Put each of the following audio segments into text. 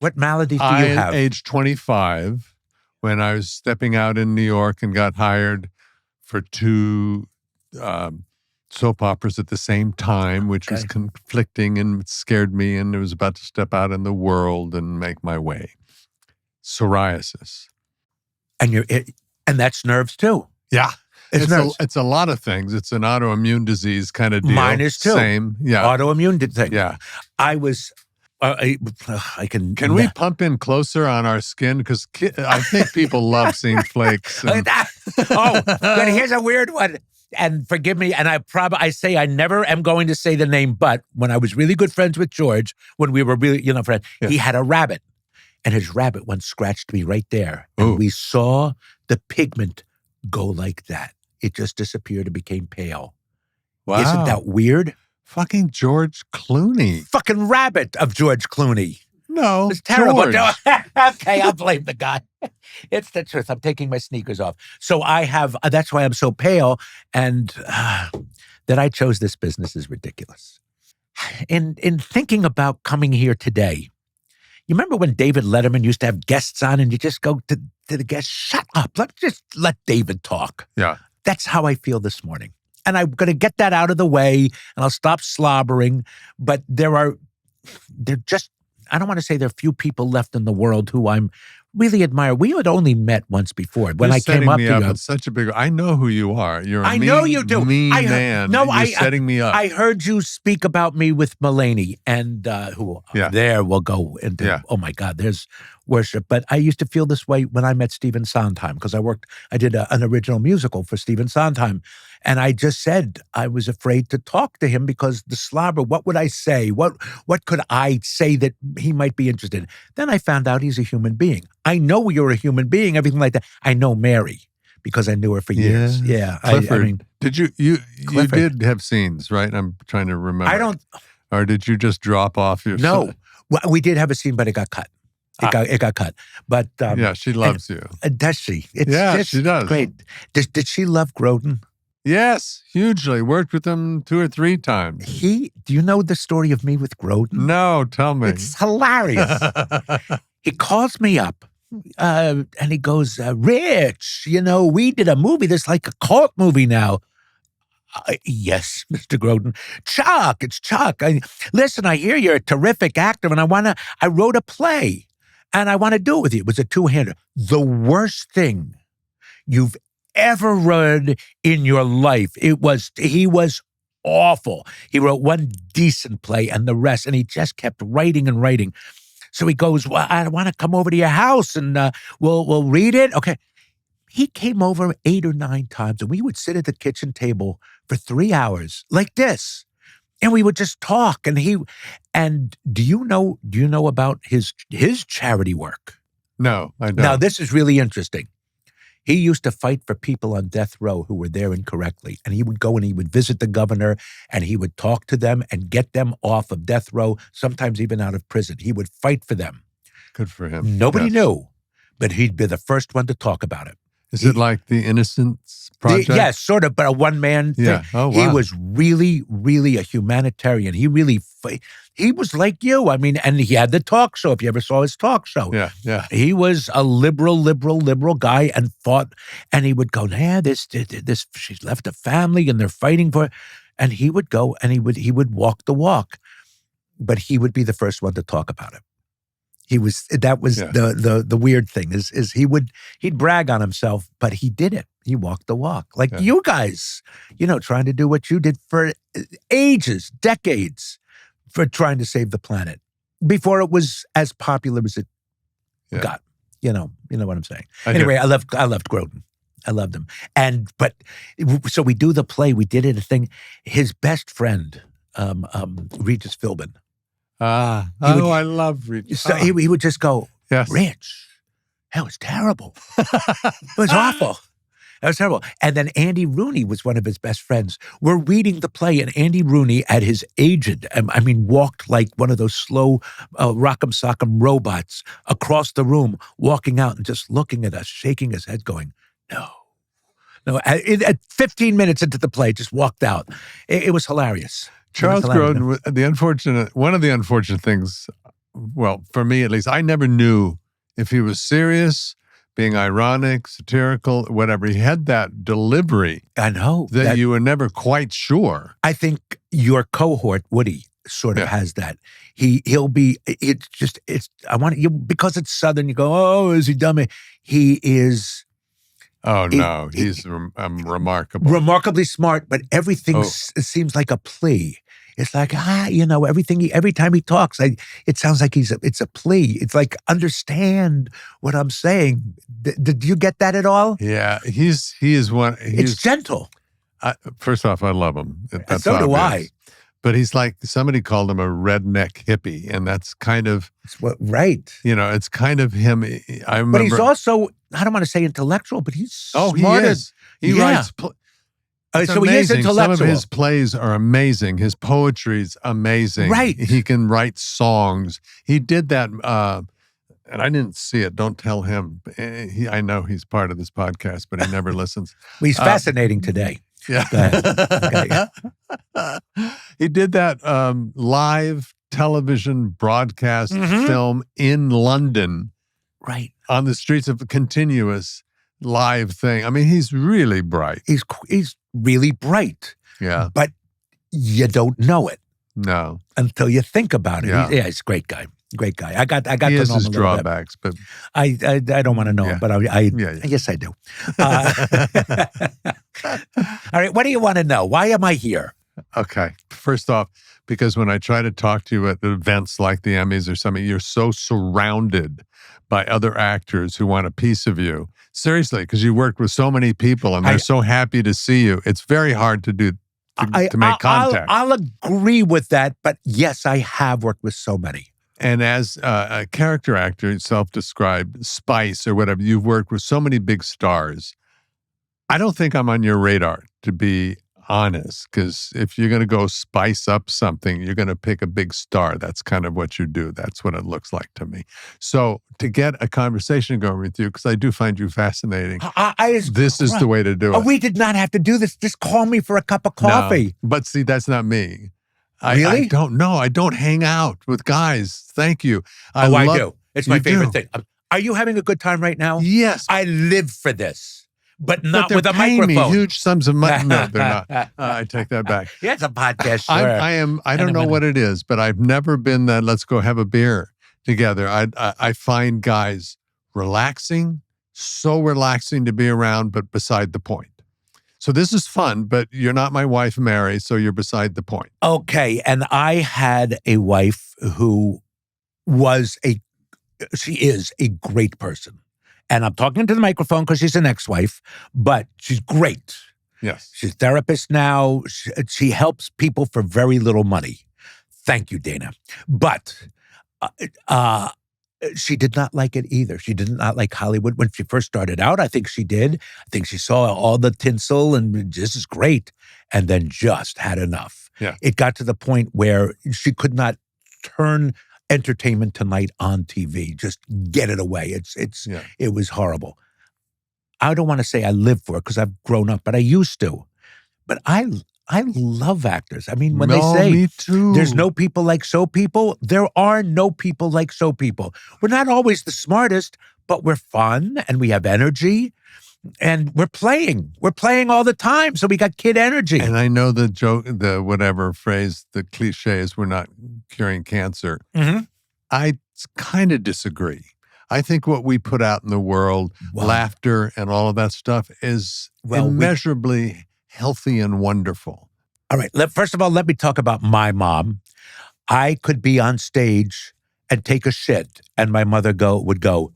What malady do you have? At age 25, when I was stepping out in New York and got hired for 2 soap operas at the same time, which was conflicting and scared me, and I was about to step out in the world and make my way. Psoriasis. And that's nerves too. Yeah. It's it's a lot of things. It's an autoimmune disease kind of deal. Mine is too. Same. Yeah. Autoimmune thing. Yeah. I was... I can. Can we pump in closer on our skin? Because I think people love seeing flakes. But here's a weird one. And forgive me. And I say I never am going to say the name. But when I was really good friends with George, when we were really friends, he had a rabbit, and his rabbit once scratched me right there, and we saw the pigment go like that. It just disappeared and became pale. Wow! Isn't that weird? Fucking George Clooney. Fucking rabbit of George Clooney. No, it's terrible. George. Okay, I'll blame the guy. It's the truth. I'm taking my sneakers off. So I have, that's why I'm so pale. And that I chose this business is ridiculous. In thinking about coming here today, you remember when David Letterman used to have guests on and you just go to the guest, shut up. Just let David talk. Yeah. That's how I feel this morning. And I'm going to get that out of the way, and I'll stop slobbering. But I don't want to say there are few people left in the world who I'm really admire. We had only met once before. When I came up to you. It's such a big... I know who you are. You're a know you do. mean man. No, you're setting me up. I heard you speak about me with Mulaney, and there we'll go into, oh my God, there's worship. But I used to feel this way when I met Stephen Sondheim, because I did an original musical for Stephen Sondheim. And I just said I was afraid to talk to him because the slobber, what would I say? What could I say that he might be interested in? Then I found out he's a human being. I know you're a human being, everything like that. I know Mary because I knew her for years. Yeah. Clifford, I mean, did you did have scenes, right? I'm trying to remember. Or did you just drop off your... No. Well, we did have a scene, but it got cut. It got cut. But she loves you. Does she? She does. Great. Did she love Grodin? Yes, hugely. Worked with him 2 or 3 times. Do you know the story of me with Grodin? No, tell me. It's hilarious. He calls me up and he goes, Rich, we did a movie that's like a cult movie now. Yes, Mr. Grodin. Chuck, it's Chuck. Listen, I hear you're a terrific actor and I wrote a play and I want to do it with you. It was a 2-hander. The worst thing you've ever read in your life. He was awful. He wrote one decent play and the rest, and he just kept writing and writing. So he goes, well, I want to come over to your house and we'll read it. Okay. He came over 8 or 9 times and we would sit at the kitchen table for 3 hours like this. And we would just talk. And do you know about his charity work? No, I don't. Now, this is really interesting. He used to fight for people on death row who were there incorrectly. And he would go and he would visit the governor and he would talk to them and get them off of death row, sometimes even out of prison. He would fight for them. Good for him. Nobody knew, but he'd be the first one to talk about it. Is it like the Innocence Project? Yes, sort of, but a one-man thing. Yeah. Oh, wow. He was really, really a humanitarian. He was like you. I mean, and he had the talk show, if you ever saw his talk show. Yeah. He was a liberal guy and fought, and he would go, this, she's left a family and they're fighting for her. And he would go and he would walk the walk, but he would be the first one to talk about it. The weird thing is he'd brag on himself, but he did it. He walked the walk. Like you guys, trying to do what you did for ages, decades, for trying to save the planet before it was as popular as it got. You know what I'm saying? Anyway, I loved Grodin. I loved him. So we do the play. We did it a thing. His best friend, Regis Philbin. I love Regis. So he would just go, yes. Rich, that was terrible. It was awful. That was terrible. And then Andy Rooney was one of his best friends. We're reading the play, and Andy Rooney, at his aged, walked like one of those slow rock'em sock'em robots across the room, walking out and just looking at us, shaking his head, going, no. At 15 minutes into the play, just walked out. It was hilarious. Charles Grodin, one of the unfortunate things well, for me at least, I never knew if he was serious, being ironic, satirical, whatever. He had that delivery. I know. That you were never quite sure. I think your cohort, Woody, sort of has that. He'll be, I want you, because it's Southern, you go, oh, is he dummy? He is. Oh, no, he's remarkable. Remarkably smart, but everything seems like a plea. It's like, everything, every time he talks, it sounds like it's a plea. It's like, understand what I'm saying. Did you get that at all? Yeah, he is one. It's gentle. First off, I love him. That's so do I. But he's like, somebody called him a redneck hippie, and that's kind of... Right. It's kind of him. I remember... But he's also, I don't want to say intellectual, but he's smart. He is. He writes... So he is intellectual. Some of his plays are amazing. His poetry's amazing. Right. He can write songs. He did that, and I didn't see it. Don't tell him. I know he's part of this podcast, but he never listens. Well, he's fascinating today. Yeah. Okay. He did that live television broadcast film in London. Right. On the streets of a continuous live thing. I mean, he's really bright. He's really bright. Yeah. But you don't know it. No. Until you think about it. Yeah. He's a great guy. Great guy. I got he to know has him his a little drawbacks, bit. but I don't want to know him, but yes, I do. All right, what do you want to know? Why am I here? Okay. First off, because when I try to talk to you at events like the Emmys or something, you're so surrounded by other actors who want a piece of you. Seriously, because you worked with so many people and they're so happy to see you. It's very hard to do to make contact. I'll agree with that, but yes, I have worked with so many. And as a character actor, self-described, Spice or whatever, you've worked with so many big stars. I don't think I'm on your radar, to be honest, because if you're going to go spice up something, you're going to pick a big star. That's kind of what you do. That's what it looks like to me. So to get a conversation going with you, because I do find you fascinating, this is the way to do it. We did not have to do this. Just call me for a cup of coffee. No, but see, that's not me. Really? I don't know. I don't hang out with guys. Thank you. I do. It's my favorite thing. Are you having a good time right now? Yes. I live for this, but not with a paying microphone. Me huge sums of money. No, they're not. I take that back. Yeah, it's a podcast. Sure. I don't know what it is, but I've never been that. Let's go have a beer together. I find guys relaxing, so relaxing to be around, but beside the point. So this is fun, but you're not my wife, Mary, so you're beside the point. Okay, and I had a wife who she is a great person. And I'm talking to the microphone because she's an ex-wife, but she's great. Yes. She's a therapist now. She helps people for very little money. Thank you, Dana. But she did not like it either. She did not like Hollywood when she first started out. I think she did. I think she saw all the tinsel and this is great, and then just had enough. Yeah. It got to the point where she could not turn Entertainment Tonight on TV. Just get it away. It was horrible. I don't want to say I live for it because I've grown up, but I used to. But I love actors. I mean, when they say me too. There's no people like so people, there are no people like so people. We're not always the smartest, but we're fun and we have energy and we're playing. We're playing all the time. So we got kid energy. And I know the joke, the whatever phrase, the cliche is we're not curing cancer. Mm-hmm. I kind of disagree. I think what we put out in the world, laughter and all of that stuff is immeasurably healthy and wonderful. All right. First of all, let me talk about my mom. I could be on stage and take a shit, and my mother would go,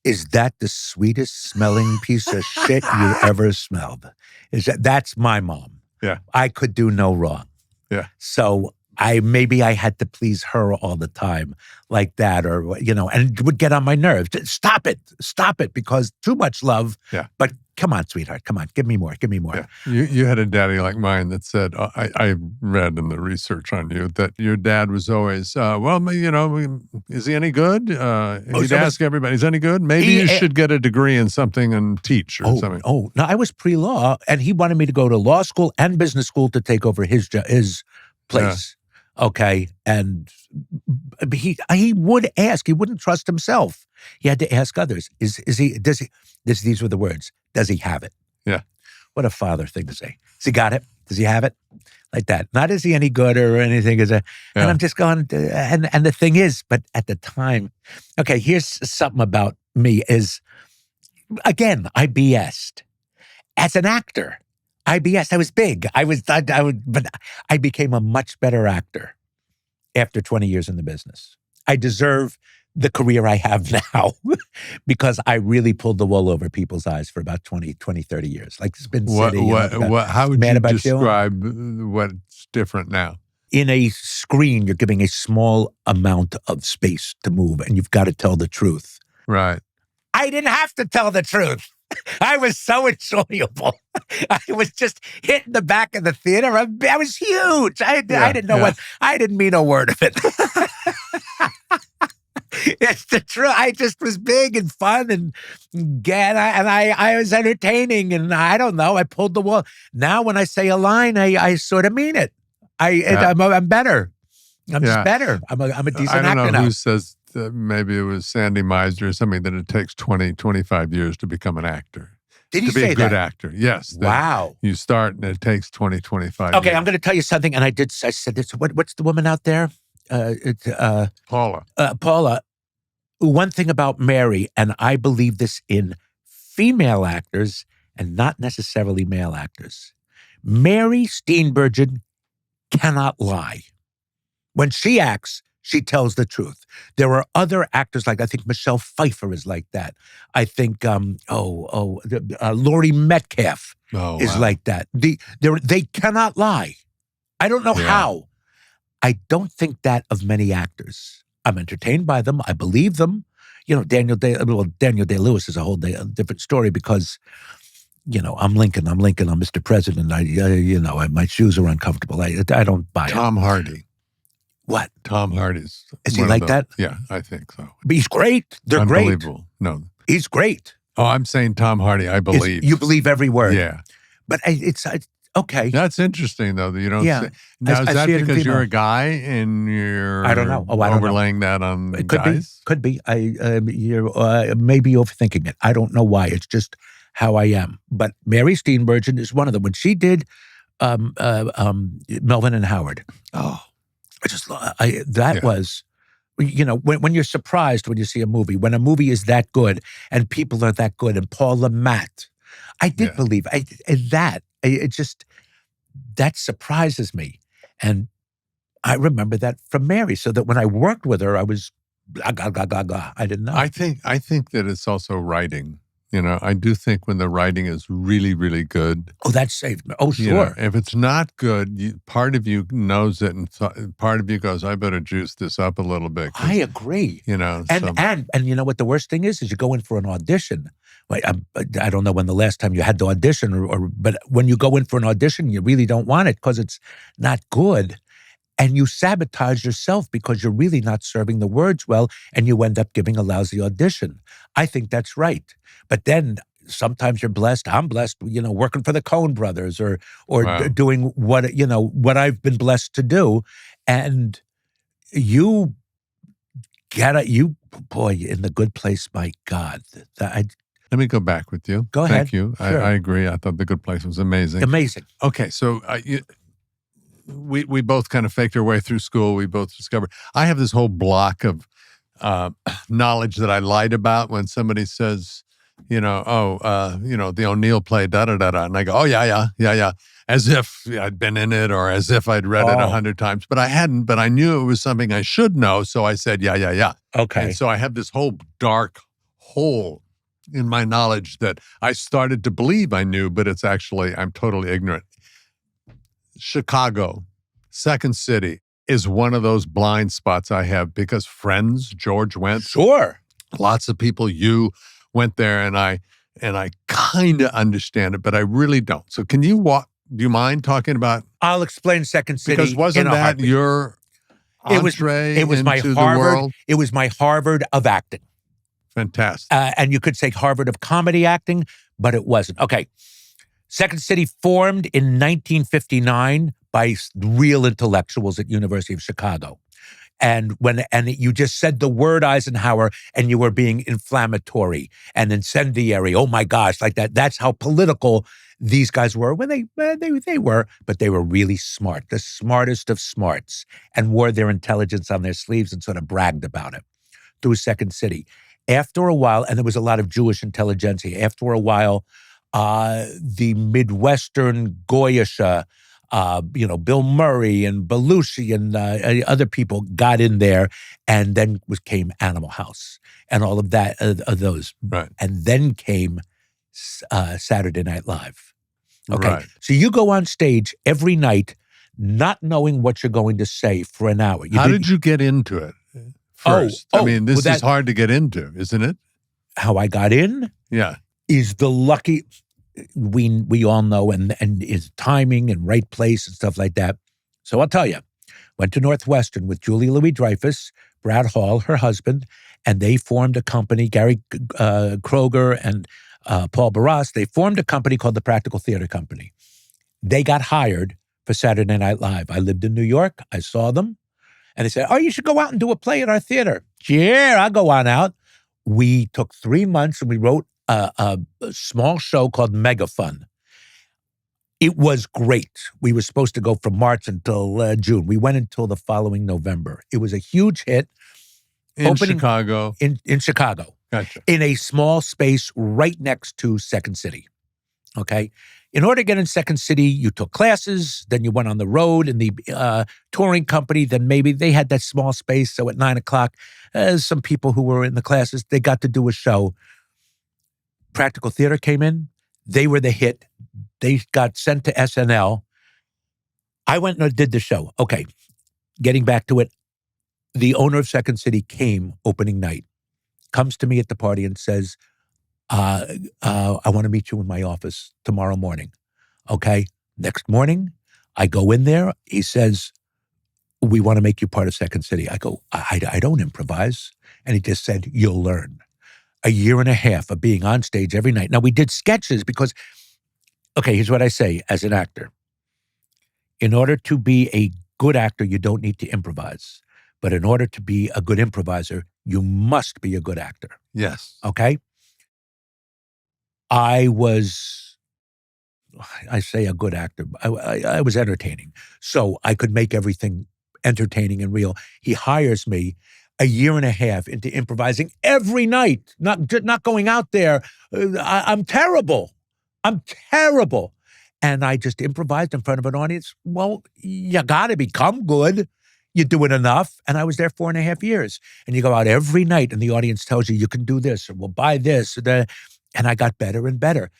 "Is that the sweetest smelling piece of shit you ever smelled?" That's my mom. Yeah. I could do no wrong. Yeah. So maybe I had to please her all the time like that, or, and it would get on my nerves. Stop it, because too much love. Yeah. But come on, sweetheart, come on, give me more. Yeah. You had a daddy like mine that said, I read in the research on you that your dad was always, is he any good? He'd ask everybody, is he any good? Maybe you should get a degree in something and teach or something. Oh, no, I was pre-law, and he wanted me to go to law school and business school to take over his place. Okay. And he would ask, he wouldn't trust himself. He had to ask others. These were the words. Does he have it? Yeah. What a father thing to say. Has he got it? Does he have it? Like that. Not is he any good or anything. And I'm just going, and the thing is, but at the time, okay, here's something about me is, again, I BS'd. As an actor, I BS'd. I was big. But I became a much better actor after 20 years in the business. I deserve the career I have now because I really pulled the wool over people's eyes for about 20, 30 years. Like Spin City. How would you describe what's different now? In a screen, you're giving a small amount of space to move, and you've got to tell the truth. Right. I didn't have to tell the truth. I was so enjoyable. I was just hitting the back of the theater. I was huge. I didn't know what. I didn't mean a word of it. It's the truth. I just was big and fun and I was entertaining, and I don't know. I pulled the wool. Now when I say a line, I sort of mean it. I'm better. I'm just better. I'm a decent actor now. I don't know who says maybe it was Sandy Meisner or something that it takes 20, 25 years to become an actor. Did he say that? To be a good actor, yes. Wow. You start and it takes 20, 25 Okay, years. I'm going to tell you something, and I said this. What's the woman out there? Paula. Paula. One thing about Mary, and I believe this in female actors and not necessarily male actors. Mary Steenburgen cannot lie. When she acts, she tells the truth. There are other actors like, I think Michelle Pfeiffer is like that. I think, Laurie Metcalf is like that. They cannot lie. I don't know how. I don't think that of many actors. I'm entertained by them. I believe them. You know, Daniel Day-Lewis is a whole different story because, you know, I'm Lincoln, I'm Mr. President. My shoes are uncomfortable. I don't buy it. Tom Hardy. What? Tom Hardy's. Is he like that? Yeah, I think so. But he's great. They're Unbelievable. great. No. He's great. Oh, I'm saying Tom Hardy, I believe. You believe every word. Yeah. But it's okay. That's interesting, though, that you don't say. Now, is that because you're a guy and you're I don't know. I don't overlaying that on guys? Could be. You're maybe overthinking it. I don't know why. It's just how I am. But Mary Steenburgen is one of them. When she did Melvin and Howard, was, you know, when you're surprised when you see a movie, when a movie is that good and people are that good, and Paul Le Mat, I did believe that. That surprises me. And I remember that from Mary, so that when I worked with her, I was, I didn't know. I think that it's also writing. You know, I do think when the writing is really, really good. Oh, that saved me. Oh, sure. You know, if it's not good, part of you knows it, and part of you goes, I better juice this up a little bit. I agree. You know, and you know what the worst thing is you go in for an audition. Like, I don't know when the last time you had to audition, but when you go in for an audition, you really don't want it because it's not good. And you sabotage yourself because you're really not serving the words well, and you end up giving a lousy audition. I think that's right. But then sometimes you're blessed. I'm blessed, you know, working for the Coen brothers or doing what I've been blessed to do. And you boy, in the good place, my God. Let me go back with you. Go ahead. Thank you. Sure. I agree. I thought The Good Place was amazing. Amazing. Okay, so we both kind of faked our way through school. We both discovered. I have this whole block of knowledge that I lied about when somebody says, the O'Neill play, da-da-da-da. And I go, oh, yeah. As if I'd been in it or as if I'd read it 100 times. But I hadn't, but I knew it was something I should know. So I said, yeah. Okay. And so I have this whole dark hole in my knowledge that I started to believe I knew, but it's actually, I'm totally ignorant. Chicago, Second City, is one of those blind spots I have because friends, George went. Sure. Lots of people, you went there, and I kind of understand it, but I really don't. So can you do you mind talking about? I'll explain Second City. Because wasn't that your entree into the world? It was my Harvard of acting. Fantastic. And you could say Harvard of comedy acting, but it wasn't. Okay. Second City formed in 1959 by real intellectuals at University of Chicago. And you just said the word Eisenhower and you were being inflammatory and incendiary. Oh my gosh, like that. That's how political these guys were when they were, but they were really smart, the smartest of smarts, and wore their intelligence on their sleeves and sort of bragged about it through Second City. After a while, and there was a lot of Jewish intelligentsia, after a while, the Midwestern Goyish, Bill Murray and Belushi and other people got in there, and then came Animal House and all of that, those. Right. And then came Saturday Night Live. Okay. Right. So you go on stage every night not knowing what you're going to say for an hour. How did you get into it first? I mean, this is hard to get into, isn't it? How I got in? Yeah. Is the lucky... We all know, and is timing and right place and stuff like that. So I'll tell you, went to Northwestern with Julie Louis-Dreyfus, Brad Hall, her husband, and they formed a company, Gary Kroger and Paul Barras. They formed a company called the Practical Theater Company. They got hired for Saturday Night Live. I lived in New York. I saw them, and they said, "Oh, you should go out and do a play at our theater." Yeah, I'll go on out. We took 3 months and we wrote a small show called Mega Fun. It was great. We were supposed to go from March until June. We went until the following November. It was a huge hit. In Chicago? In Chicago. Gotcha. In a small space right next to Second City. Okay? In order to get in Second City, you took classes, then you went on the road in the touring company, then maybe they had that small space, so at 9 o'clock, some people who were in the classes, they got to do a show. Practical Theater came in. They were the hit. They got sent to SNL. I went and did the show. Okay, getting back to it, the owner of Second City came opening night, comes to me at the party and says, I want to meet you in my office tomorrow morning. Okay, next morning, I go in there. He says, we want to make you part of Second City. I go, I don't improvise. And he just said, you'll learn. A year and a half of being on stage every night. Now, we did sketches because, okay, here's what I say as an actor. In order to be a good actor, you don't need to improvise. But in order to be a good improviser, you must be a good actor. Yes. Okay? I say a good actor. I was entertaining. So I could make everything entertaining and real. He hires me a year and a half into improvising every night, not going out there. I'm terrible. And I just improvised in front of an audience. Well, you got to become good. You do it enough. And I was there 4.5 years. And you go out every night and the audience tells you can do this or we'll buy this. And I got better and better.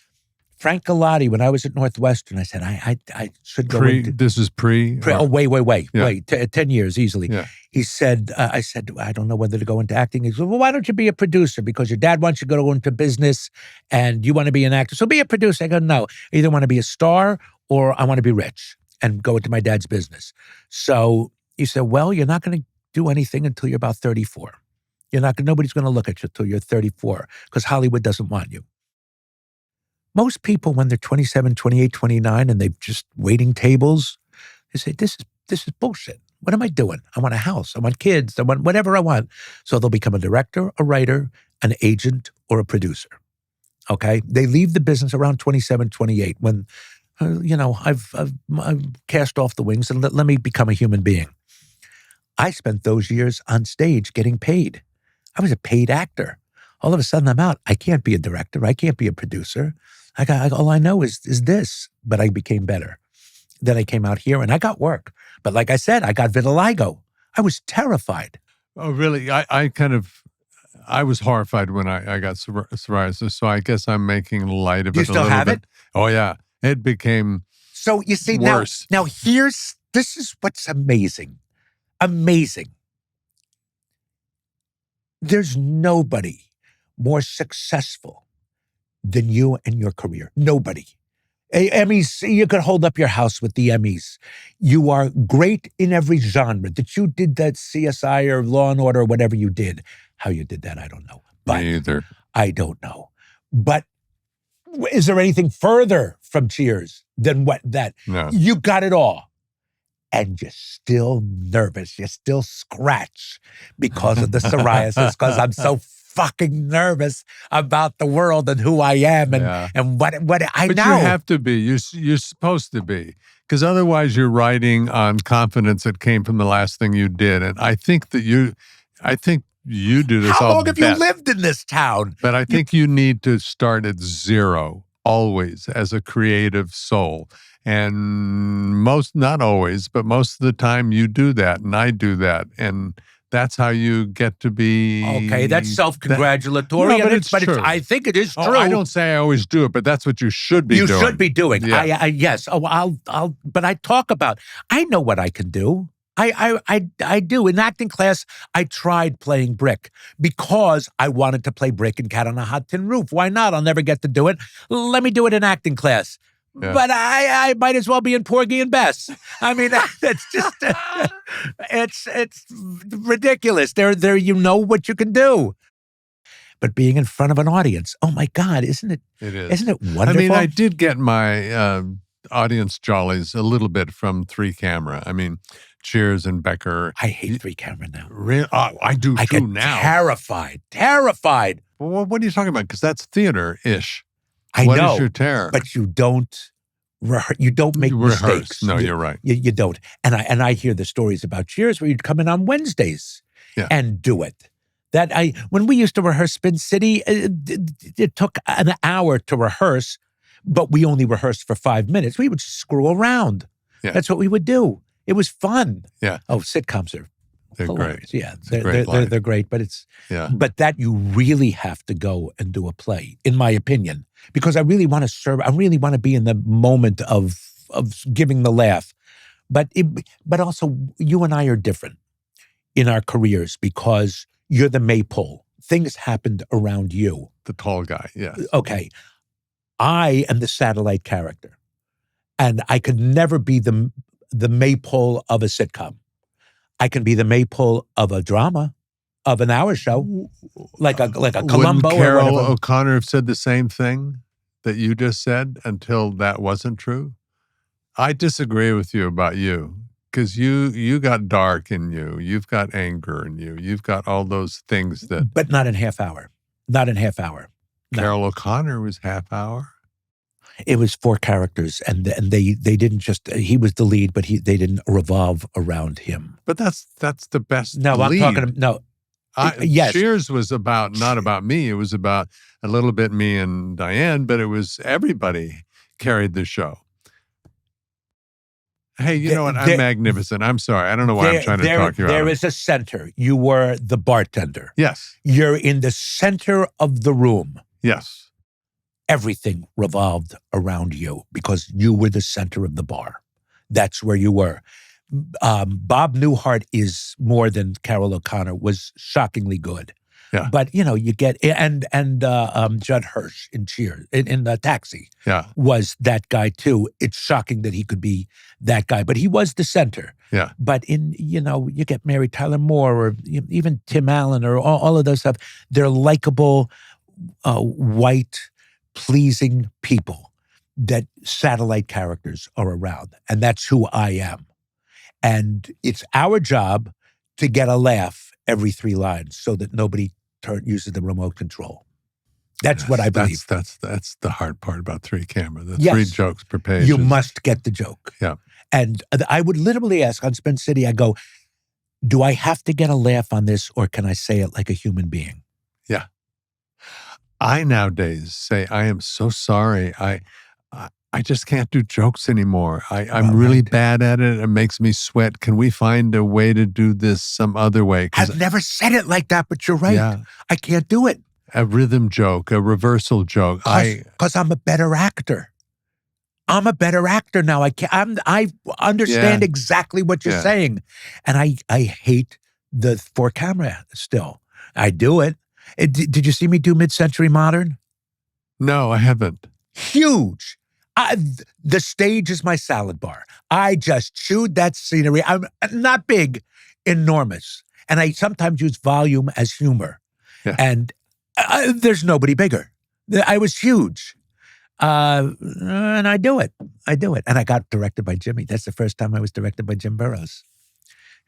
Frank Galati, when I was at Northwestern, I said, I should go into... This is pre? Oh, wait, 10 years easily. Yeah. He said, I said, I don't know whether to go into acting. He said, well, why don't you be a producer? Because your dad wants you to go into business and you want to be an actor. So be a producer. I go, no, I either want to be a star or I want to be rich and go into my dad's business. So he said, well, you're not going to do anything until you're about 34. Nobody's going to look at you until you're 34 because Hollywood doesn't want you. Most people, when they're 27, 28, 29, and they're just waiting tables, they say, this is bullshit. What am I doing? I want a house. I want kids. I want whatever I want. So they'll become a director, a writer, an agent, or a producer. Okay? They leave the business around 27, 28 when, I've cast off the wings and let me become a human being. I spent those years on stage getting paid. I was a paid actor. All of a sudden I'm out. I can't be a director. I can't be a producer. All I know is this, but I became better. Then I came out here and I got work. But like I said, I got vitiligo. I was terrified. Oh, really? I was horrified when I got psoriasis, so I guess I'm making light of it a little bit. You still have it? Oh, yeah. It became So you see, worse. Now this is what's amazing. Amazing. There's nobody more successful than you and your career. Nobody. Emmys, you could hold up your house with the Emmys. You are great in every genre. That you did that CSI or Law and Order or whatever you did. How you did that, I don't know. But me either. I don't know. But is there anything further from Cheers than what that? No. You got it all. and you're still nervous. You still scratch because of the psoriasis, because I'm so fucking nervous about the world and who I am and what I know. But you have to be. You're supposed to be. Because otherwise you're riding on confidence that came from the last thing you did. And I think you do this all How long have you lived in this town? But I think you need to start at zero, always, as a creative soul. And not always, but most of the time you do that, and I do that. And that's how you get to be. Okay, that's self-congratulatory. No, but it's true. I think it is true. I don't say I always do it, but that's what you should be doing. You should be doing. Yeah. Yes. Oh, but I talk about, I know what I can do. I do. In acting class, I tried playing brick because I wanted to play brick and Cat on a Hot Tin Roof. Why not? I'll never get to do it. Let me do it in acting class. Yeah. But I might as well be in Porgy and Bess. I mean, it's just, it's ridiculous. There, you know what you can do. But being in front of an audience, oh my God, isn't it? It is. Isn't it wonderful? I mean, I did get my audience jollies a little bit from 3-camera. I mean, Cheers and Becker. I hate 3-camera now. Really? I do I too get now. Terrified. Well, what are you talking about? Because that's theater-ish. I know. What is your terror? But you don't make mistakes. No, you're right. You don't. And I hear the stories about Cheers where you'd come in on Wednesdays and do it. When we used to rehearse Spin City, it took an hour to rehearse, but we only rehearsed for 5 minutes. We would screw around. Yeah. That's what we would do. It was fun. Yeah. Oh, sitcoms are hilarious. Great. Yeah, they're great, but but that you really have to go and do a play, in my opinion, because I really want to serve. I really want to be in the moment of giving the laugh, but also you and I are different in our careers because you're the maypole. Things happened around you. The tall guy, yes. Okay, I am the satellite character, and I could never be the maypole of a sitcom. I can be the maypole of a drama, of an hour show, like a Columbo. Wouldn't Carol or whatever. O'Connor have said the same thing that you just said until that wasn't true? I disagree with you about you because you got dark in you. You've got anger in you. You've got all those things that. But not in half hour. Not in half hour. No. Carol O'Connor was half hour. It was 4 characters, and they didn't just. He was the lead, but they didn't revolve around him. But that's the best. No, lead. I'm talking. No, yes. Cheers was not about me. It was about a little bit me and Diane, but it was everybody carried the show. Hey, you know what? I'm magnificent. I'm sorry. I don't know why I'm trying to talk you out. There is a center. You were the bartender. Yes. You're in the center of the room. Yes. Everything revolved around you because you were the center of the bar. That's where you were. Bob Newhart is more than Carol O'Connor, was shockingly good. Yeah. But, you get, and Judd Hirsch in Cheers, in the Taxi, was that guy too. It's shocking that he could be that guy, but he was the center. Yeah. But you get Mary Tyler Moore or even Tim Allen or all of those stuff. They're likable, white, pleasing people that satellite characters are around. And that's who I am. And it's our job to get a laugh every 3 lines so that nobody uses the remote control. That's what I believe. That's the hard part about 3-camera. The 3 jokes per page. You must get the joke. Yeah. And I would literally ask on Spin City, I go, do I have to get a laugh on this or can I say it like a human being? Yeah. I nowadays say, I am so sorry. I just can't do jokes anymore. I'm really bad at it. It makes me sweat. Can we find a way to do this some other way? I've never said it like that, but you're right. Yeah. I can't do it. A rhythm joke, a reversal joke. Because I'm a better actor. I'm a better actor now. I understand exactly what you're saying. And I hate the 4-camera still. I do it. Did you see me do Mid-Century Modern? No, I haven't. Huge. The stage is my salad bar. I just chewed that scenery. I'm not big, enormous. And I sometimes use volume as humor. Yeah. And there's nobody bigger. I was huge. And I do it. And I got directed by Jimmy. That's the first time I was directed by Jim Burrows,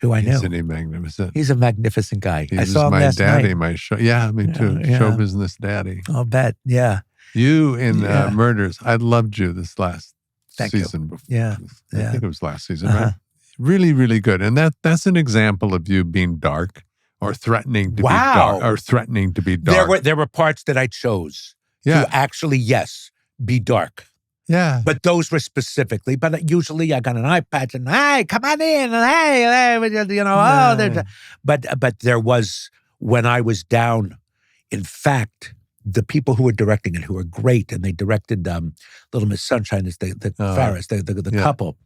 who I knew. Isn't he magnificent? He's a magnificent guy. He I was saw him my last daddy, night. my show. Yeah, me too. Yeah. Show business daddy. I'll bet. Yeah. You in Murders. I loved you this last season. Before. Yeah. I think it was last season, right? Really, really good. And that's an example of you being dark or threatening to be dark. Or threatening to be dark. There were parts that I chose to actually, be dark. Yeah. But those were specifically, but usually I got an eye patch and, hey, come on in, and hey, but there was, when I was down, in fact, the people who were directing it, who were great, and they directed Little Miss Sunshine, is the Farris, the couple.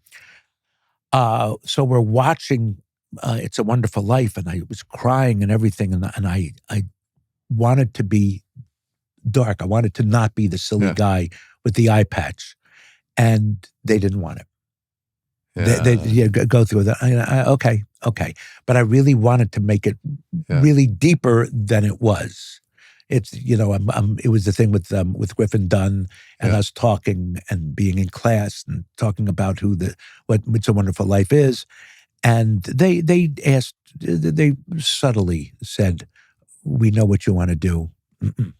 So we're watching It's a Wonderful Life, and I was crying and everything, and I wanted to be dark. I wanted to not be the silly guy with the eye patch, and they didn't want it. They go through that. Okay, but I really wanted to make it really deeper than it was. It's it was the thing with Griffin Dunn and us talking and being in class and talking about what It's a Wonderful Life is, and they subtly said, "We know what you want to do.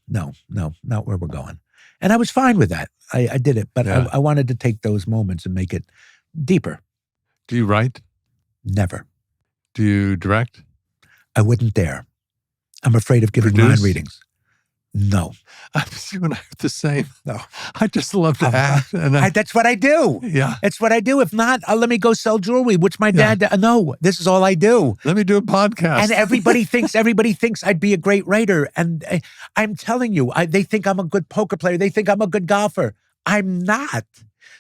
No, not where we're going." And I was fine with that. I did it, but I wanted to take those moments and make it deeper. Do you write? Never. Do you direct? I wouldn't dare. I'm afraid of giving line readings. No. You and I are the same. No. I just love to act. And that's what I do. Yeah. It's what I do. If not, let me go sell jewelry, which my dad, no, this is all I do. Let me do a podcast. And everybody thinks I'd be a great writer. And I'm telling you, they think I'm a good poker player. They think I'm a good golfer. I'm not.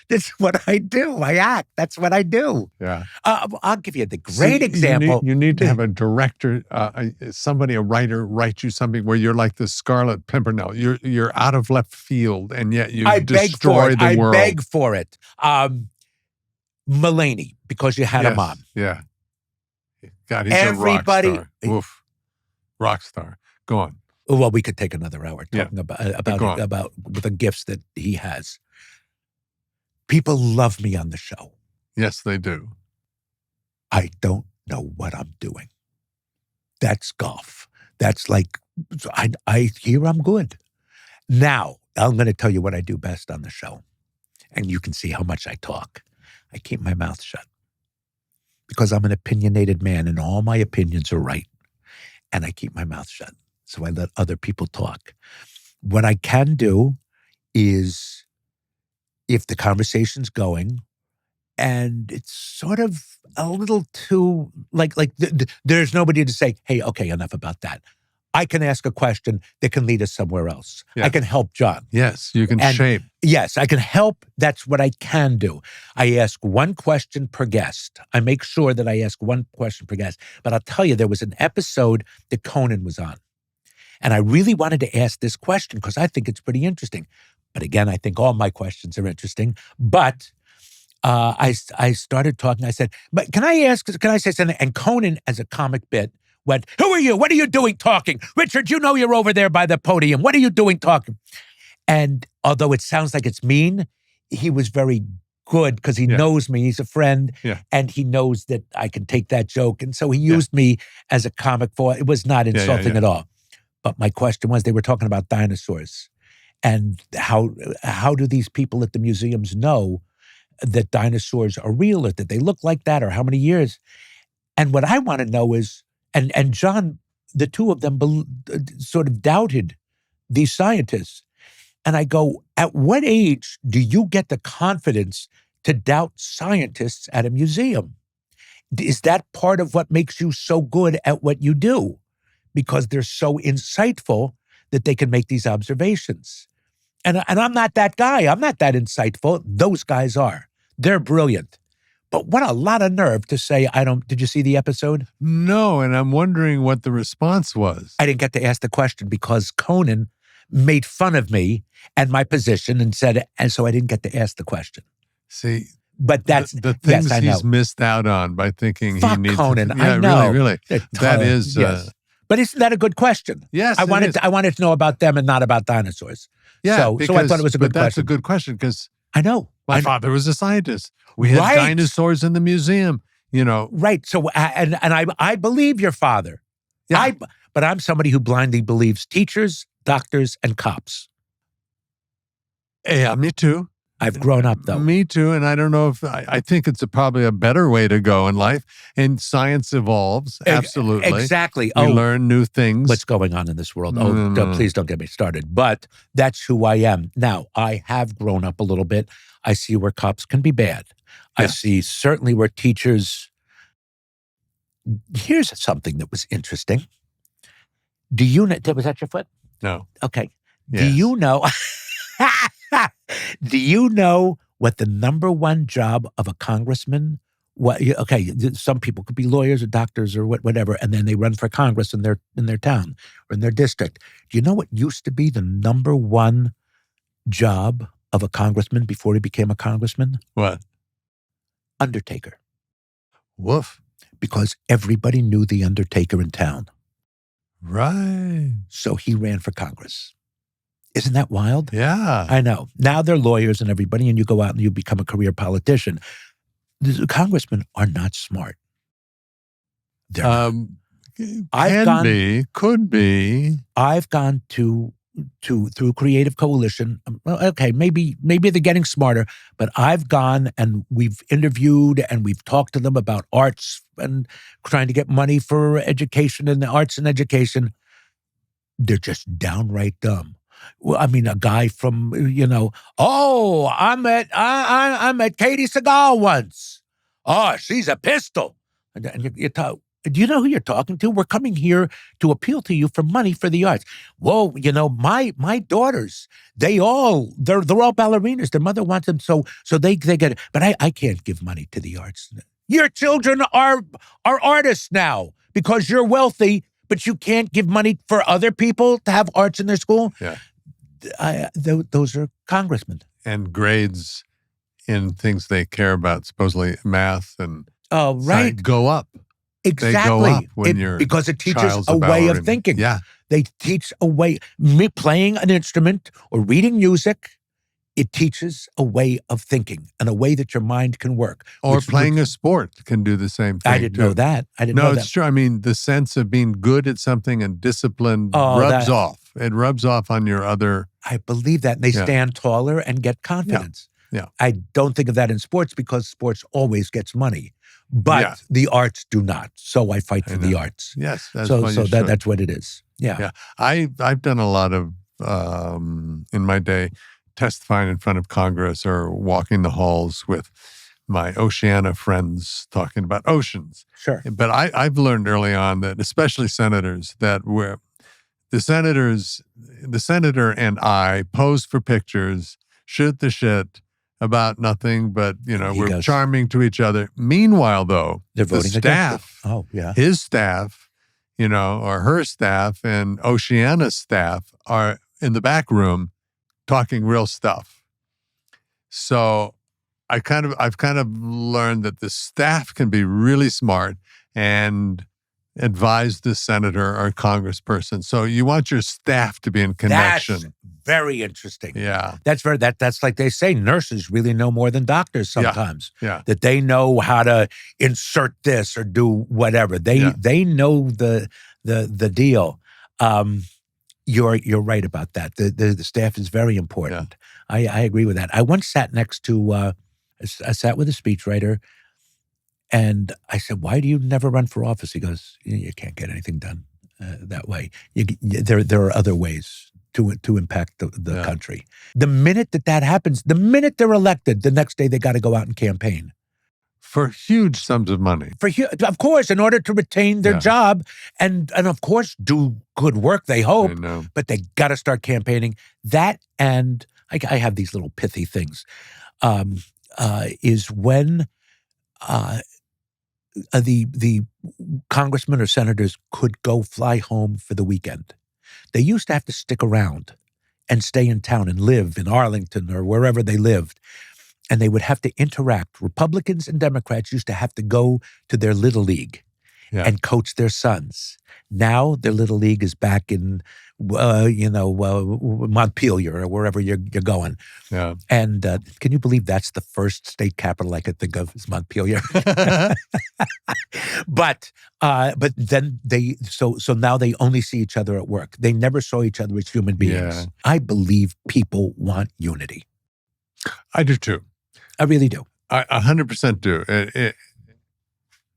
This is what I do. I act. That's what I do. Yeah. I'll give you the great example. You need to have a director, a writer, write you something where you're like the Scarlet Pimpernel. You're out of left field, and yet you destroy the world. I beg for it. Mulaney, because you had him on. Yeah. God, he's a rock star. Oof. Rock star. Go on. Well, we could take another hour talking about the gifts that he has. People love me on the show. Yes, they do. I don't know what I'm doing. That's golf. That's like, I hear I'm good. Now, I'm going to tell you what I do best on the show. And you can see how much I talk. I keep my mouth shut. Because I'm an opinionated man and all my opinions are right. And I keep my mouth shut. So I let other people talk. What I can do is, if the conversation's going and it's sort of a little too, there's nobody to say, hey, okay, enough about that. I can ask a question that can lead us somewhere else. Yeah. I can help John. Yes, you can shape. Yes, I can help. That's what I can do. I ask one question per guest. I make sure that I ask one question per guest. But I'll tell you, there was an episode that Conan was on. And I really wanted to ask this question because I think it's pretty interesting. But again, I think all my questions are interesting. But I started talking. I said, but can I say something? And Conan, as a comic bit, went, who are you? What are you doing talking? Richard, you know you're over there by the podium. What are you doing talking? And although it sounds like it's mean, he was very good because he knows me. He's a friend. Yeah. And he knows that I can take that joke. And so he used me as a comic for it. Was not insulting at all. But my question was, they were talking about dinosaurs. And how do these people at the museums know that dinosaurs are real or that they look like that or how many years? And what I want to know is, and John, the two of them sort of doubted these scientists. And I go, at what age do you get the confidence to doubt scientists at a museum? Is that part of what makes you so good at what you do? Because they're so insightful that they can make these observations. And I'm not that guy. I'm not that insightful. Those guys are. They're brilliant. But what a lot of nerve to say, did you see the episode? No, and I'm wondering what the response was. I didn't get to ask the question because Conan made fun of me and my position and so I didn't get to ask the question. See, but that's the things he's missed out on by thinking Fuck he needs Conan. to. Yeah, I know. really. That is. But isn't that a good question? Yes, I wanted to know about them and not about dinosaurs. Yeah, so I thought it was a good question. That's a good question because I know. My father was a scientist. We had dinosaurs in the museum, Right. So, and I believe your father. Yeah. But I'm somebody who blindly believes teachers, doctors, and cops. Yeah, me too. I've grown up, though. Me too. And I don't know if I think it's probably a better way to go in life. And science evolves. Absolutely. Exactly. We learn new things. What's going on in this world? Please don't get me started. But that's who I am. Now, I have grown up a little bit. I see where cops can be bad. Yeah. I see certainly where teachers. Here's something that was interesting. Do you know? Was that your foot? No. Okay. Yes. Do you know? Do you know what the number one job of a congressman? Okay, some people could be lawyers or doctors or whatever, and then they run for Congress in their town or in their district. Do you know what used to be the number one job of a congressman before he became a congressman? What? Undertaker. Woof. Because everybody knew the undertaker in town. Right. So he ran for Congress. Isn't that wild? Yeah. I know. Now they're lawyers and everybody, and you go out and you become a career politician. The congressmen are not smart. They're could be. I've gone through Creative Coalition. Well, okay, maybe they're getting smarter, but I've gone and we've interviewed and we've talked to them about arts and trying to get money for education and the arts and education. They're just downright dumb. Well, I mean, a guy from, I met Katie Seagal once. Oh, she's a pistol. And you talk, do you know who you're talking to? We're coming here to appeal to you for money for the arts. Whoa, my daughters, they're all ballerinas. Their mother wants them, so they get it. But I can't give money to the arts. Your children are artists now because you're wealthy, but you can't give money for other people to have arts in their school. Yeah. Those are congressmen. And grades in things they care about, supposedly math and right, go up. Exactly. They go up when because it teaches a way of thinking. Yeah. They teach a way, playing an instrument or reading music. It teaches a way of thinking and a way that your mind can work. Or playing a sport can do the same thing. I didn't know that. No, it's true. I mean, the sense of being good at something and disciplined rubs off. It rubs off on your other. I believe that. And they stand taller and get confidence. Yeah. I don't think of that in sports because sports always gets money. But the arts do not. So I fight for the arts. Yes. That's that's what it is. Yeah. I've done a lot of, in my day, testifying in front of Congress or walking the halls with my Oceania friends talking about oceans. Sure. But I've learned early on that, especially senators, that where the senator and I pose for pictures, shoot the shit about nothing, but we're charming to each other. Meanwhile, though, they're voting staff, his staff, or her staff and Oceania's staff are in the back room talking real stuff. So I've kind of learned that the staff can be really smart and advise the senator or congressperson. So you want your staff to be in connection. That's very interesting. Yeah. That's like they say, nurses really know more than doctors sometimes. Yeah. That they know how to insert this or do whatever. They know the deal. You're right about that. The staff is very important. Yeah. I agree with that. I once sat next to I sat with a speechwriter, and I said, "Why do you never run for office?" He goes, "You can't get anything done that way. There are other ways to impact the country." The minute that happens, the minute they're elected, the next day they got to go out and campaign. For huge sums of money. Of course, in order to retain their job and of course do good work, they hope. But they got to start campaigning. That, and I have these little pithy things, is when the congressmen or senators could go fly home for the weekend. They used to have to stick around and stay in town and live in Arlington or wherever they lived. And they would have to interact. Republicans and Democrats used to have to go to their Little League. and coach their sons. Now their little league is back in, Montpelier or wherever you're going. Yeah. And can you believe that's the first state capital I could think of is Montpelier? But then so now they only see each other at work. They never saw each other as human beings. Yeah. I believe people want unity. I do too. I really do. I 100% do.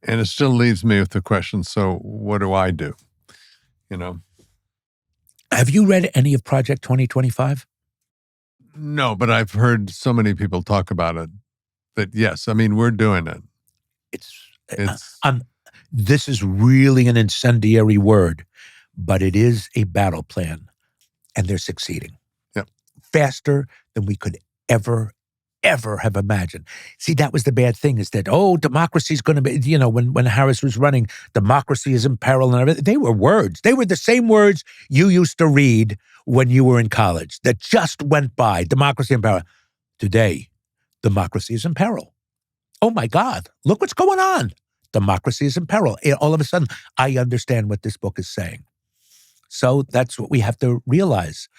And it still leaves me with the question, so what do I do? Have you read any of Project 2025? No, but I've heard so many people talk about it that, yes, I mean, we're doing it. This is really an incendiary word, but it is a battle plan, and they're succeeding. Yep. Faster than we could ever have imagined. See, that was the bad thing, is that, democracy is going to be, when Harris was running, democracy is in peril and everything. They were words. They were the same words you used to read when you were in college that just went by. Democracy in peril. Today, democracy is in peril. Oh my God, look what's going on. Democracy is in peril. All of a sudden, I understand what this book is saying. So that's what we have to realize.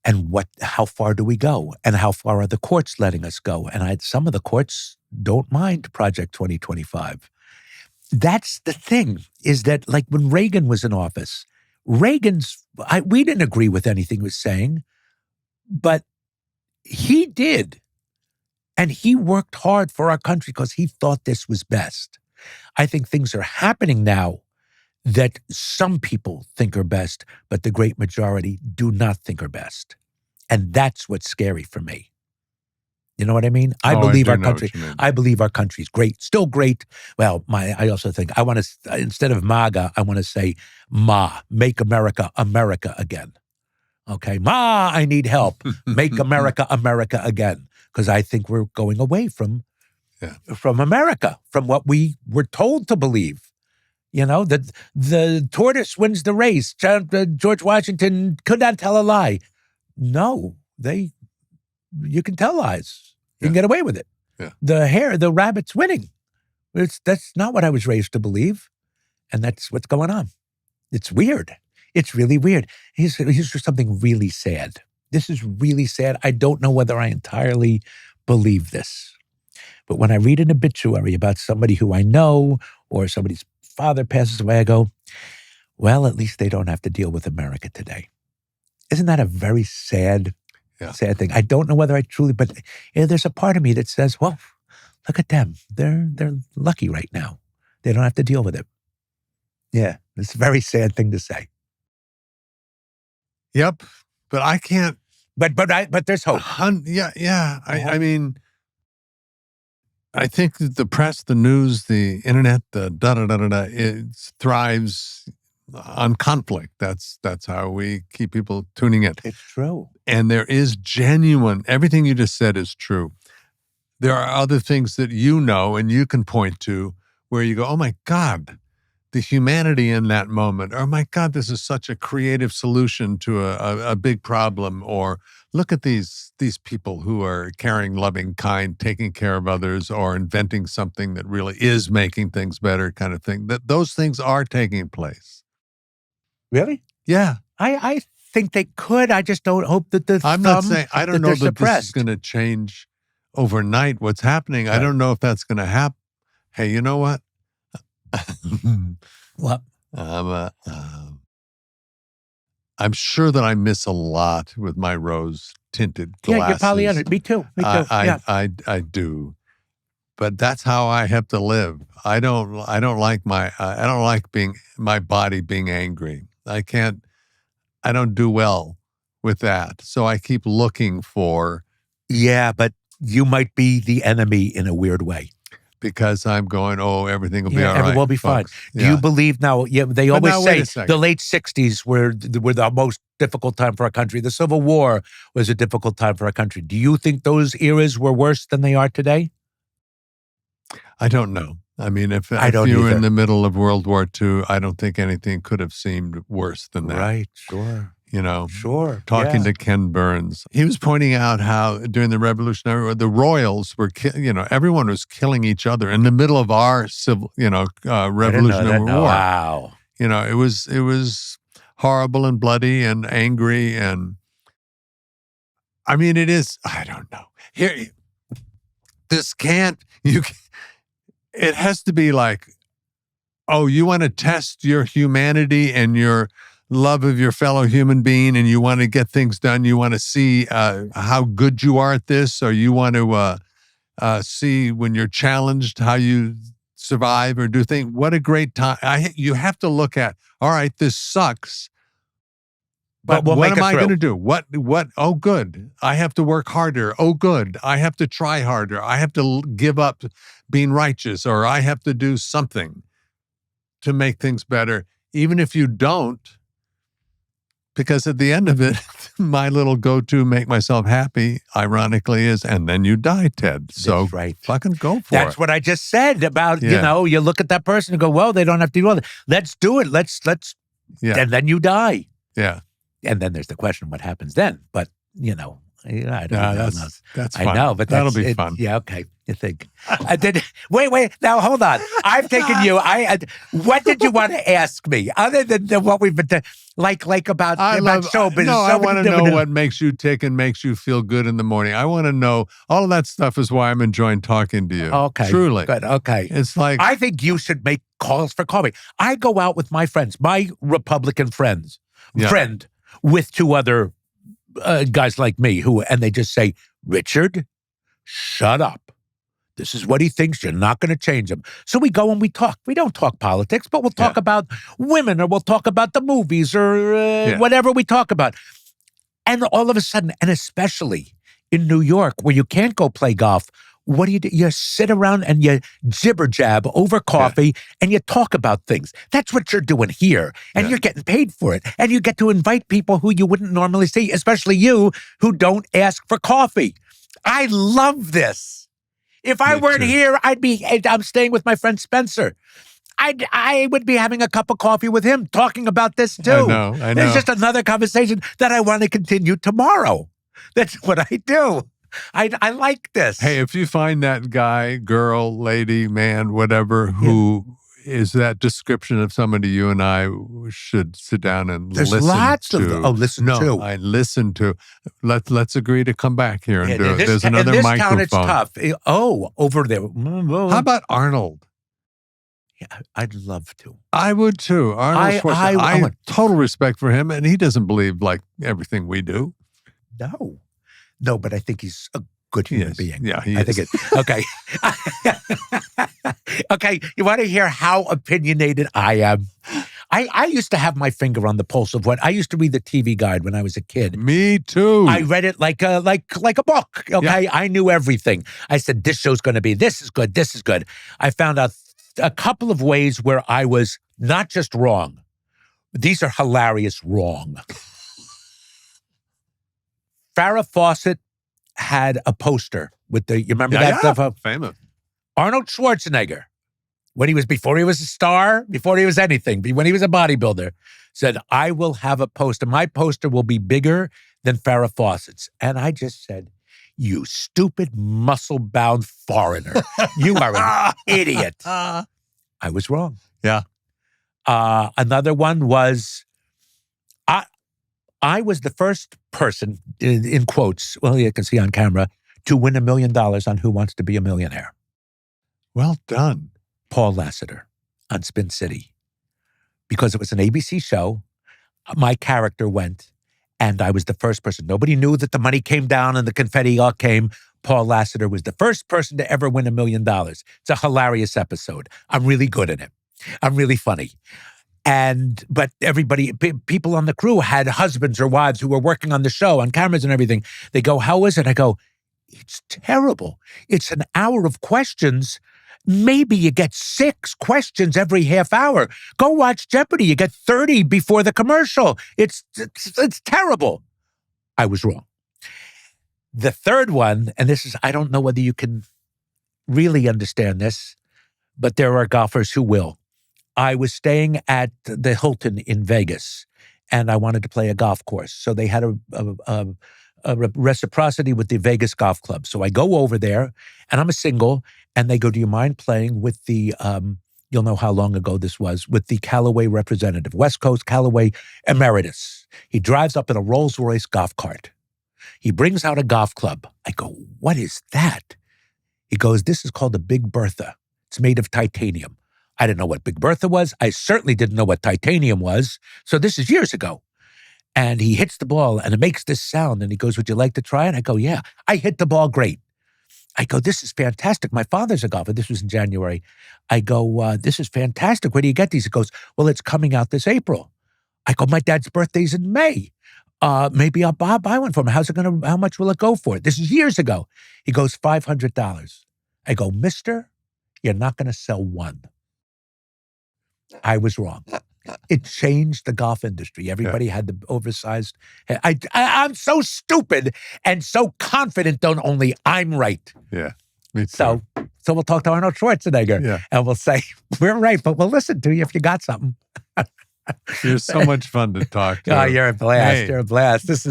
And how far do we go? And how far are the courts letting us go? And some of the courts don't mind Project 2025. That's the thing, is that like when Reagan was in office, we didn't agree with anything he was saying, but he did. And he worked hard for our country because he thought this was best. I think things are happening now that some people think are best, but the great majority do not think are best. And that's what's scary for me. You know what I mean? I believe our country's great, still great. Well, I also think I want to, instead of MAGA, I want to say Ma, make America again. Okay, Ma, I need help. Make America again. Because I think we're going away from America, from what we were told to believe. That the tortoise wins the race. George Washington could not tell a lie. No, you can tell lies. You can get away with it. Yeah. The rabbit's winning. That's not what I was raised to believe. And that's what's going on. It's weird. It's really weird. Here's something really sad. This is really sad. I don't know whether I entirely believe this. But when I read an obituary about somebody who I know or somebody's father passes away, I go, well, at least they don't have to deal with America today. Isn't that a very sad thing? I don't know whether I truly, but there's a part of me that says, well, look at them. They're lucky right now. They don't have to deal with it. Yeah, it's a very sad thing to say. Yep. But I can't. But there's hope. Yeah. I mean, I think that the press, the news, the internet, the it thrives on conflict. That's how we keep people tuning in. It's true. And there is everything you just said is true. There are other things that and you can point to where you go, oh my God, the humanity in that moment. Oh my God, this is such a creative solution to a big problem. Or look at these people who are caring, loving, kind, taking care of others, or inventing something that really is making things better, kind of thing. That those things are taking place. Really? Yeah. I think they could. I just don't hope that I'm not saying, I don't know that this is going to change overnight what's happening. Right. I don't know if that's going to happen. Hey, you know what? What? I'm sure that I miss a lot with my rose-tinted glasses. Yeah, you're Pollyanna. Me too. I do, but that's how I have to live. I don't like my body being angry. I don't do well with that. So I keep looking for. Yeah, but you might be the enemy in a weird way. Because I'm going, everything will be all right. Everything will be fine. Do you believe now? Yeah, they always say the late 60s were the most difficult time for our country. The Civil War was a difficult time for our country. Do you think those eras were worse than they are today? I don't know. I mean, if you were in the middle of World War II, I don't think anything could have seemed worse than that. Right, sure. Sure. talking to Ken Burns. He was pointing out how during the Revolutionary War, the royals were, everyone was killing each other in the middle of our Revolutionary War. Wow. It was horrible and bloody and angry. And I mean, it is, I don't know. It has to be like, oh, you want to test your humanity and your love of your fellow human being, and you want to get things done. You want to see how good you are at this, or you want to see when you're challenged how you survive or do things. What a great time. You have to look at, all right, this sucks, but what am I going to do? What? Oh, good. I have to work harder. Oh, good. I have to try harder. I have to give up being righteous, or I have to do something to make things better, even if you don't. Because at the end of it, my little go-to make myself happy, ironically, is, and then you die, Ted. So That's right. Fucking go for it. That's what I just said about, you look at that person and go, well, they don't have to do all that. Let's do it. Let's, and then you die. Yeah. And then there's the question, what happens then? But, I don't know. That's fun. I know, but that'll be fun. Yeah, okay. You think? Wait. Now, hold on. I've taken you. What did you want to ask me other than what we've been like about showbiz? No, I want to know what makes you tick and makes you feel good in the morning. I want to know. All of that stuff is why I'm enjoying talking to you. Okay. Truly. Good. Okay. It's like, I think you should make calls for coffee. I go out with my friends, my Republican friend, with two other guys like me and they just say, Richard, shut up. This is what he thinks. You're not going to change him. So we go and we talk. We don't talk politics, but we'll talk about women, or we'll talk about the movies, or whatever we talk about. And all of a sudden, and especially in New York, where you can't go play golf, what do? You sit around and you jibber jab over coffee and you talk about things. That's what you're doing here. And you're getting paid for it. And you get to invite people who you wouldn't normally see, especially you who don't ask for coffee. I love this. If I weren't here, I'm staying with my friend Spencer. I would be having a cup of coffee with him, talking about this too. I know. It's just another conversation that I want to continue tomorrow. That's what I do. I like this. Hey, if you find that guy, girl, lady, man, whatever, who is that description of somebody you and I should sit down and listen to. There's lots of them. Oh, listen to. No, I listen to. Let's agree to come back here and do it. There's another in this microphone. Town, it's tough. Oh, over there. How about Arnold? Yeah, I'd love to. I would too. Arnold Schwarzenegger. I have total respect for him, and he doesn't believe like everything we do. No, but I think he's a good human being. Yeah, he is. Okay. Okay, you want to hear how opinionated I am? I used to have my finger on the pulse of what I used to read the TV Guide when I was a kid. Me too. I read it like a book. Okay, yeah. I knew everything. I said this show's going to be this is good. This is good. I found out a couple of ways where I was not just wrong. These are hilarious wrong. Farrah Fawcett had a poster with you remember that stuff? Famous. Arnold Schwarzenegger, before he was a star, before he was anything, when he was a bodybuilder, said, I will have a poster. My poster will be bigger than Farrah Fawcett's. And I just said, you stupid muscle-bound foreigner. You are an idiot. I was wrong. Yeah. Another one was, I was the first person, in quotes, well, you can see on camera, to win $1 million on Who Wants to Be a Millionaire. Well done. Paul Lasseter on Spin City. Because it was an ABC show, my character went, and I was the first person. Nobody knew that the money came down and the confetti all came. Paul Lasseter was the first person to ever win $1 million. It's a hilarious episode. I'm really good at it. I'm really funny. But people on the crew had husbands or wives who were working on the show, on cameras and everything. They go, how is it? I go, it's terrible. It's an hour of questions. Maybe you get 6 questions every half hour. Go watch Jeopardy. You get 30 before the commercial. It's terrible. I was wrong. The third one, and this is, I don't know whether you can really understand this, but there are golfers who will. I was staying at the Hilton in Vegas, and I wanted to play a golf course. So they had a reciprocity with the Vegas Golf Club. So I go over there, and I'm a single, and they go, do you mind playing with the, you'll know how long ago this was, with the Callaway representative, West Coast Callaway Emeritus. He drives up in a Rolls-Royce golf cart. He brings out a golf club. I go, what is that? He goes, this is called a Big Bertha. It's made of titanium. I didn't know what Big Bertha was. I certainly didn't know what titanium was. So this is years ago. And he hits the ball and it makes this sound. And he goes, would you like to try it? I go, yeah. I hit the ball great. I go, this is fantastic. My father's a golfer. This was in January. I go, this is fantastic. Where do you get these? He goes, well, it's coming out this April. I go, my dad's birthday's in May. Maybe I'll buy one for him. How much will it go for? This is years ago. He goes, $500. I go, mister, you're not going to sell one. I was wrong. It changed the golf industry. Everybody had the oversized. I'm so stupid and so confident. Don't only I'm right. Yeah, me too. So we'll talk to Arnold Schwarzenegger, and we'll say we're right, but we'll listen to you if you got something. You're so much fun to talk to. Oh, you're a blast. Hey, you're a blast. If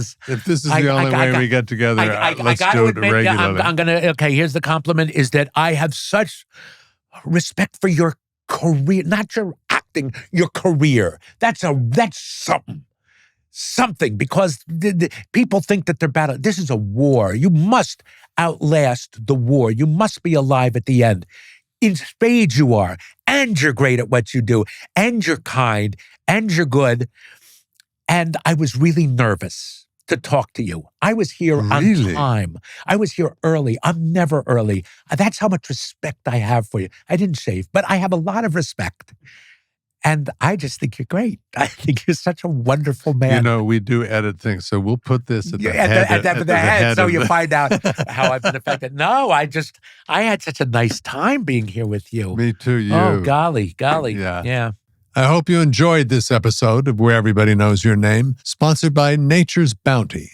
this is the only way we get together, let's do it regularly. I'm gonna. Okay, here's the compliment: is that I have such respect for your career, not your acting, your career. That's something, because the people think that they're bad. This is a war. You must outlast the war. You must be alive at the end. In spades you are, and you're great at what you do, and you're kind, and you're good. And I was really nervous to talk to you. I was here on time. I was here early. I'm never early. That's how much respect I have for you. I didn't shave, but I have a lot of respect. And I just think you're great. I think you're such a wonderful man. You know, we do edit things, so we'll put this at the head. So you find out how I've been affected. No, I had such a nice time being here with you. Me too, you. Oh, golly. Yeah. I hope you enjoyed this episode of Where Everybody Knows Your Name, sponsored by Nature's Bounty.